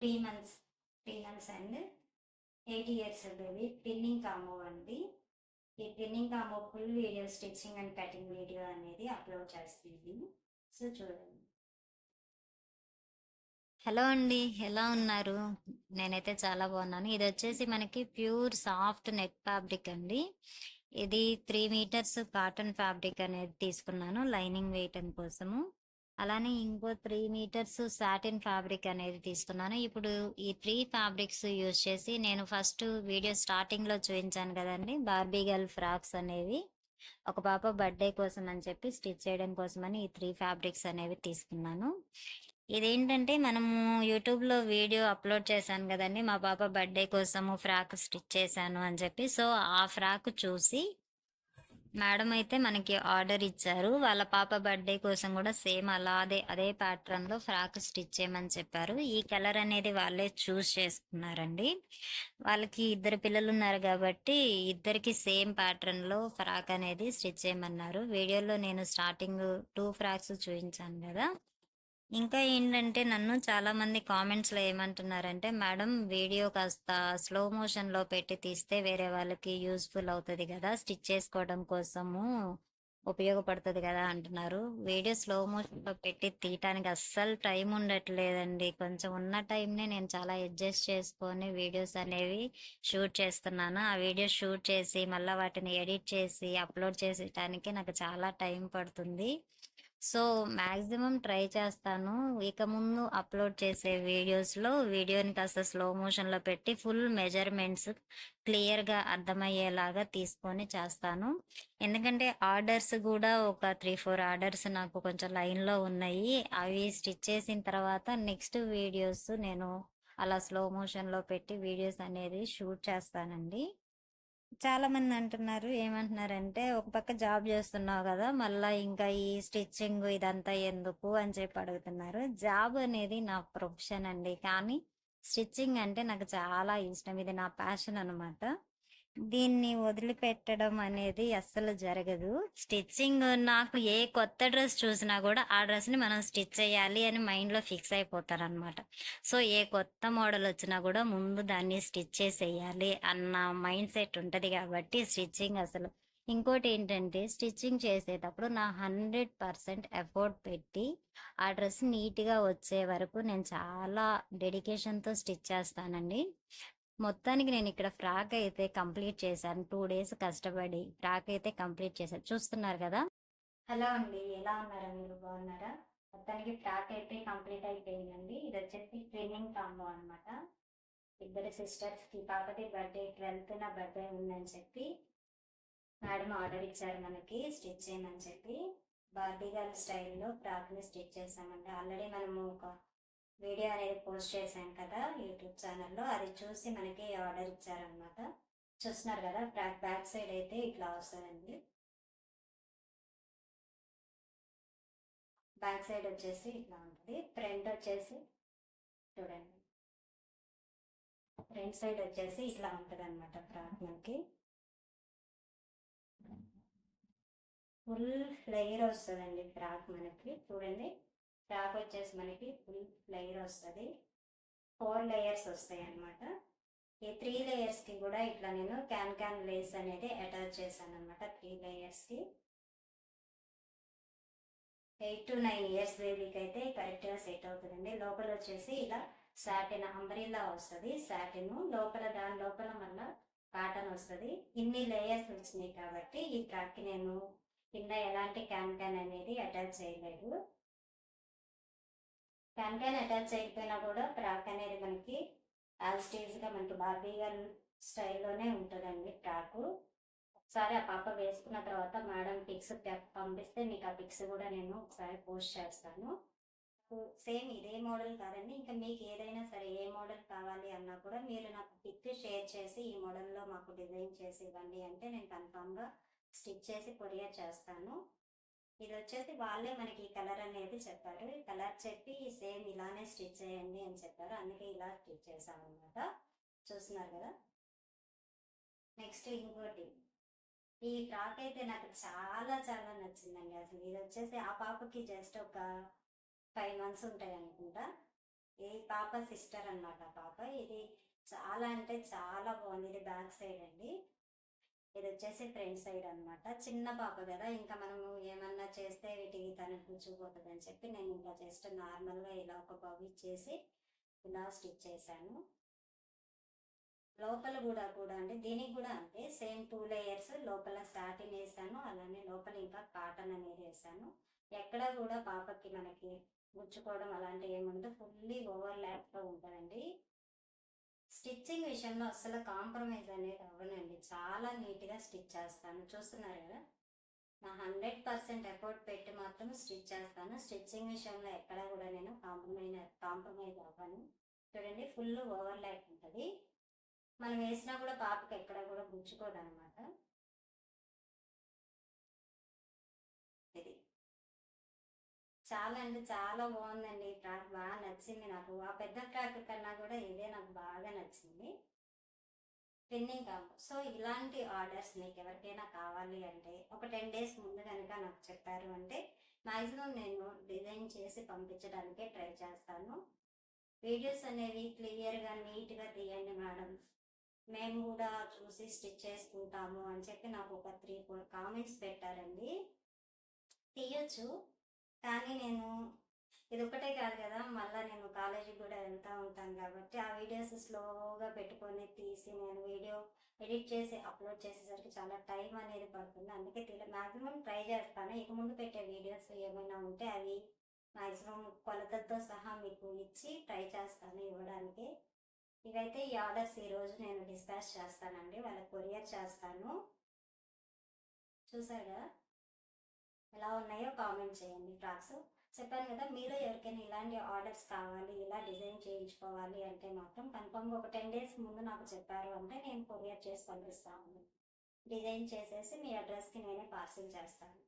3 months 3 months and 8 years baby twinning combo అండి. ఈ twinning combo full video stitching and cutting video అనేది upload చేస్తుంది. So చూడండి. Hello అండి, ఎలా ఉన్నారు? నేనైతే చాలా బాగున్నాను. ఇది వచ్చేసి మనకి ప్యూర్ సాఫ్ట్ నెట్ ఫ్యాబ్రిక్ అండి. ఇది 3 మీటర్స్ కాటన్ ఫ్యాబ్రిక్ అనేది తీసుకున్నాను లైనింగ్ వేయటం కోసము. అలానే ఇంకో 3 మీటర్స్ సాటిన్ ఫ్యాబ్రిక్ అనేది తీసుకున్నాను. ఇప్పుడు ఈ 3 ఫ్యాబ్రిక్స్ యూజ్ చేసి నేను ఫస్ట్ వీడియో స్టార్టింగ్ లో చూపించాను కదండి, బార్బీ గర్ల్ ఫ్రాక్స్ అనేవి ఒక పాప బర్త్డే కోసం అని చెప్పి స్టిచ్ చేయడం కోసం అని ఈ 3 ఫ్యాబ్రిక్స్ అనేవి తీసుకున్నాను. ఇదేంటంటే మనము యూట్యూబ్లో వీడియో అప్లోడ్ చేశాను కదండి, మా పాప బర్త్డే కోసము ఫ్రాక్ స్టిచ్ చేశాను అని చెప్పి. సో ఆ ఫ్రాక్ చూసి మేడం అయితే మనకి ఆర్డర్ ఇచ్చారు. వాళ్ళ పాప బర్త్డే కోసం కూడా సేమ్ అదే ప్యాటర్న్ లో ఫ్రాక్ స్టిచ్ చేయమని చెప్పారు. ఈ కలర్ అనేది వాళ్ళే చూస్ చేసుకున్నారండి. వాళ్ళకి 2 పిల్లలు ఉన్నారు కాబట్టి ఇద్దరికి సేమ్ ప్యాటర్న్ లో ఫ్రాక్ అనేది స్టిచ్ చేయమన్నారు. వీడియోలో నేను స్టార్టింగ్ 2 ఫ్రాక్స్ చూపించాను కదా. ఇంకా ఏంటంటే నన్ను చాలా మంది కామెంట్స్ లో ఏమంటున్నారంటే, మేడం వీడియో కాస్త స్లో మోషన్ లో పెట్టి తీస్తే వేరే వాళ్ళకి యూస్ఫుల్ అవుతుంది కదా, స్టిచ్ చేసుకోవడం కోసము ఉపయోగపడుతుంది కదా అంటున్నారు. వీడియో స్లో మోషన్ లో పెట్టి తీయటానికి అస్సలు టైం ఉండట్లేదండి. కొంచెం ఉన్న టైంనే నేను చాలా అడ్జస్ట్ చేసుకొని వీడియోస్ అనేవి షూట్ చేస్తున్నాను. ఆ వీడియో షూట్ చేసి మళ్ళీ వాటిని ఎడిట్ చేసి అప్లోడ్ చేసేటానికి నాకు చాలా టైం పడుతుంది. సో మ్యాక్సిమం ట్రై చేస్తాను. ఇక ముందు అప్లోడ్ చేసే వీడియోస్లో వీడియోని కాస్త స్లో మోషన్లో పెట్టి ఫుల్ మెజర్మెంట్స్ క్లియర్గా అర్థమయ్యేలాగా తీసుకొని చేస్తాను. ఎందుకంటే ఆర్డర్స్ కూడా ఒక 3-4 ఆర్డర్స్ నాకు కొంచెం లైన్లో ఉన్నాయి. అవి స్టిచ్ చేసిన తర్వాత నెక్స్ట్ వీడియోస్ నేను అలా స్లో మోషన్లో పెట్టి వీడియోస్ అనేది షూట్ చేస్తానండి. చాలా మంది అంటున్నారు, ఏమంటున్నారంటే, ఒక పక్క జాబ్ చేస్తున్నావు కదా, మళ్ళీ ఇంకా ఈ స్టిచ్చింగ్ ఇదంతా ఎందుకు అని చెప్పి అడుగుతున్నారు. జాబ్ అనేది నా ప్రొఫెషన్ అండి, కానీ స్టిచ్చింగ్ అంటే నాకు చాలా ఇష్టం. ఇది నా ప్యాషన్ అనమాట. దీన్ని వదిలిపెట్టడం అనేది అస్సలు జరగదు. స్టిచ్చింగ్ నాకు ఏ కొత్త డ్రెస్ చూసినా కూడా ఆ డ్రెస్ని మనం స్టిచ్ చేయాలి అని మైండ్లో ఫిక్స్ అయిపోతారు అనమాట. సో ఏ కొత్త మోడల్ వచ్చినా కూడా ముందు దాన్ని స్టిచ్ చేసేయాలి అన్న మైండ్ సెట్ ఉంటుంది కాబట్టి స్టిచ్చింగ్ అసలు. ఇంకోటి ఏంటంటే, స్టిచ్చింగ్ చేసేటప్పుడు నా 100% ఎఫర్ట్ పెట్టి ఆ డ్రెస్ నీట్గా వచ్చే వరకు నేను చాలా డెడికేషన్తో స్టిచ్ చేస్తానండి. మొత్తానికి నేను ఇక్కడ ఫ్రాక్ అయితే కంప్లీట్ చేశాను. 2 days కష్టపడి ఫ్రాక్ అయితే కంప్లీట్ చేశాను. చూస్తున్నారు కదా. హలో అండి, ఎలా ఉన్నారా? మీరు బాగున్నారా? మొత్తానికి ఫ్రాక్ అయితే కంప్లీట్ అయిపోయిందండి. ఇది వచ్చేసి ట్విన్నింగ్ కాంబో అనమాట. ఇద్దరు సిస్టర్స్కి, పాపది బర్త్డే 12th నా బర్త్డే ఉందని చెప్పి మేడం ఆర్డర్ ఇచ్చారు మనకి స్టిచ్ చేయమని చెప్పి. బార్బీ గర్ల్ స్టైల్లో ఫ్రాక్ని స్టిచ్ చేసామండి. ఆల్రెడీ మనము ఒక వీడియో అనేది పోస్ట్ చేశాం కదా యూట్యూబ్ ఛానల్లో, అది చూసి మనకి ఆర్డర్ ఇచ్చారనమాట. చూస్తున్నారు కదా, బ్యాక్ సైడ్ అయితే ఇట్లా వస్తుందండి. బ్యాక్ సైడ్ వచ్చేసి ఇట్లా ఉంటుంది. ఫ్రంట్ వచ్చేసి చూడండి, ఫ్రంట్ సైడ్ వచ్చేసి ఇట్లా ఉంటుంది అనమాట ఫ్రాక్ మనకి. ఫుల్ ఫ్లేయర్ వస్తుందండి ఫ్రాక్ మనకి. చూడండి, ఫ్రాక్ వచ్చేసి మనకి ఫుల్ ఫ్లేయర్ వస్తుంది. 4 లేయర్స్ వస్తాయి అన్నమాట. ఈ 3 లేయర్స్కి కూడా ఇట్లా నేను క్యాన్ లేస్ అనేది అటాచ్ చేశాను అనమాట. 3 లేయర్స్కి 8 to 9 years బేబీకి అయితే కరెక్ట్గా సెట్ అవుతుందండి. లోపల వచ్చేసి ఇలా సాటిన్ అంబ్రిల్లా వస్తుంది. సాటిన్ లోపల, దాని లోపల మళ్ళీ కాటన్ వస్తుంది. ఇన్ని లేయర్స్ వచ్చినాయి కాబట్టి ఈ ఫ్రాక్కి నేను కింద ఎలాంటి క్యాన్ అనేది అటాచ్ చేయలేదు. క్యాన్ అటాచ్ చేయకపోయినా కూడా ఫ్రాక్ అనేది మనకి యాజ్టీజ్గా మనకి బార్బీ గర్ల్ స్టైల్లోనే ఉంటుందండి ఫ్రాకు. ఒకసారి ఆ పాప వేసుకున్న తర్వాత మేడం పిక్స్ పంపిస్తే మీకు ఆ పిక్స్ కూడా నేను ఒకసారి పోస్ట్ చేస్తాను. సేమ్ ఇదే మోడల్ కాదండి, ఇంకా మీకు ఏదైనా సరే ఏ మోడల్ కావాలి అన్నా కూడా మీరు నాకు పిక్ షేర్ చేసి ఈ మోడల్లో మాకు డిజైన్ చేసి ఇవ్వండి అంటే నేను కన్ఫామ్గా స్టిచ్ చేసి కొరియర్ చేస్తాను. ఇది వచ్చేసి వాళ్ళే మనకి ఈ కలర్ అనేది చెప్పారు. ఈ కలర్ చెప్పి సేమ్ ఇలానే స్టిచ్ చేయండి అని చెప్పారు, అందుకే ఇలా స్టిచ్ చేసాము అనమాట. చూస్తున్నారు కదా. నెక్స్ట్ ఇంకోటి, ఈ ఫ్రాక్ అయితే నాకు చాలా చాలా నచ్చిందండి. అసలు ఇది వచ్చేసి ఆ పాపకి జస్ట్ ఒక 5 months ఉంటాయి అనుకుంటా. ఈ పాప సిస్టర్ అన్నమాట పాప. ఇది చాలా అంటే చాలా బాగుంది. ఇది బ్యాక్ సైడ్ అండి. ఇది వచ్చేసి ఫ్రంట్ సైడ్ అన్నమాట. చిన్న పాప కదా, ఇంకా మనము ఏమన్నా చేస్తే వీటికి తనకు కూర్చుపోతుంది అని చెప్పి నేను ఇంకా జస్ట్ నార్మల్గా ఇలా ఒక బవ్ ఇచ్చేసి ఇలా స్టిచ్ చేశాను. లోపల కూడా అండి, దీనికి కూడా అంతే సేమ్ 2 లేయర్స్. లోపల సాటిన్ వేసాను, అలానే లోపల ఇంకా కాటన్ అనేది వేసాను. ఎక్కడ కూడా పాపకి మనకి గుచ్చుకోవడం అలాంటివి ఏముండదు. ఫుల్లీ ఓవర్ ల్యాప్తో ఉంటుందండి. స్టిచ్చింగ్ విషయంలో అస్సలు కాంప్రమైజ్ అనేది అవ్వనండి. చాలా నీట్గా స్టిచ్ చేస్తాను. చూస్తున్నారు కదా, నా 100% ఎఫర్ట్ పెట్టి మాత్రం స్టిచ్ చేస్తాను. స్టిచ్చింగ్ విషయంలో ఎక్కడ కూడా నేను కాంప్రమైజ్ అవ్వను. చూడండి, ఫుల్ ఓవర్ ల్యాప్ ఉంటుంది. మనం వేసినా కూడా పాపకి ఎక్కడ కూడా గుచ్చుకోదు అనమాట. ఇది చాలా అంటే చాలా బాగుందండి. ఈ ఫ్రాక్ బాగా నచ్చింది నాకు. ఆ పెద్ద ఫ్రాక్ కన్నా కూడా ఇదే నాకు బాగా నచ్చింది. Trending combo. సో ఇలాంటి ఆర్డర్స్ మీకు ఎవరికైనా కావాలి అంటే ఒక 10 డేస్ ముందు కనుక నాకు చెప్పారు అంటే మ్యాక్సిమం నేను డిజైన్ చేసి పంపించడానికే ట్రై చేస్తాను. వీడియోస్ అనేవి క్లియర్గా నీట్గా తీయండి మేడం, మేము కూడా చూసి స్టిచ్ చేసుకుంటాము అని చెప్పి నాకు ఒక 3-4 కామెంట్స్ పెట్టారండి. తీయొచ్చు, కానీ నేను ఇది ఒక్కటే కాదు కదా, మళ్ళీ నేను కాలేజీకి కూడా వెళ్తూ ఉంటాను కాబట్టి ఆ వీడియోస్ స్లోగా పెట్టుకొని తీసి నేను వీడియో ఎడిట్ చేసి అప్లోడ్ చేసేసరికి చాలా టైం అనేది పడుతుంది. అందుకే మ్యాక్సిమం ట్రై చేస్తాను. ఇక ముందు పెట్టే వీడియోస్ ఏమైనా ఉంటే అవి మ్యాక్సిమం కొలతలతో సహా మీకు ఇచ్చి ట్రై చేస్తాను ఇవ్వడానికి. ఇవైతే ఈ ఆర్డర్స్ ఈరోజు నేను డిస్పాచ్ చేస్తానండి, వాళ్ళకి కొరియర్ చేస్తాను. చూసారు కదా ఎలా ఉన్నాయో కామెంట్ చేయండి. ఫ్రాక్స్ చెప్పాను కదా, మీరు ఎవరికైనా ఇలాంటి ఆర్డర్స్ కావాలి, ఇలా డిజైన్ చేయించుకోవాలి అంటే మాత్రం కన్ఫర్మ్గా ఒక 10 డేస్ ముందు నాకు చెప్పారు అంటే నేను కొరియర్ చేసి పంపిస్తాను. డిజైన్ చేసేసి మీ అడ్రస్కి నేనే పార్సిల్ చేస్తాను.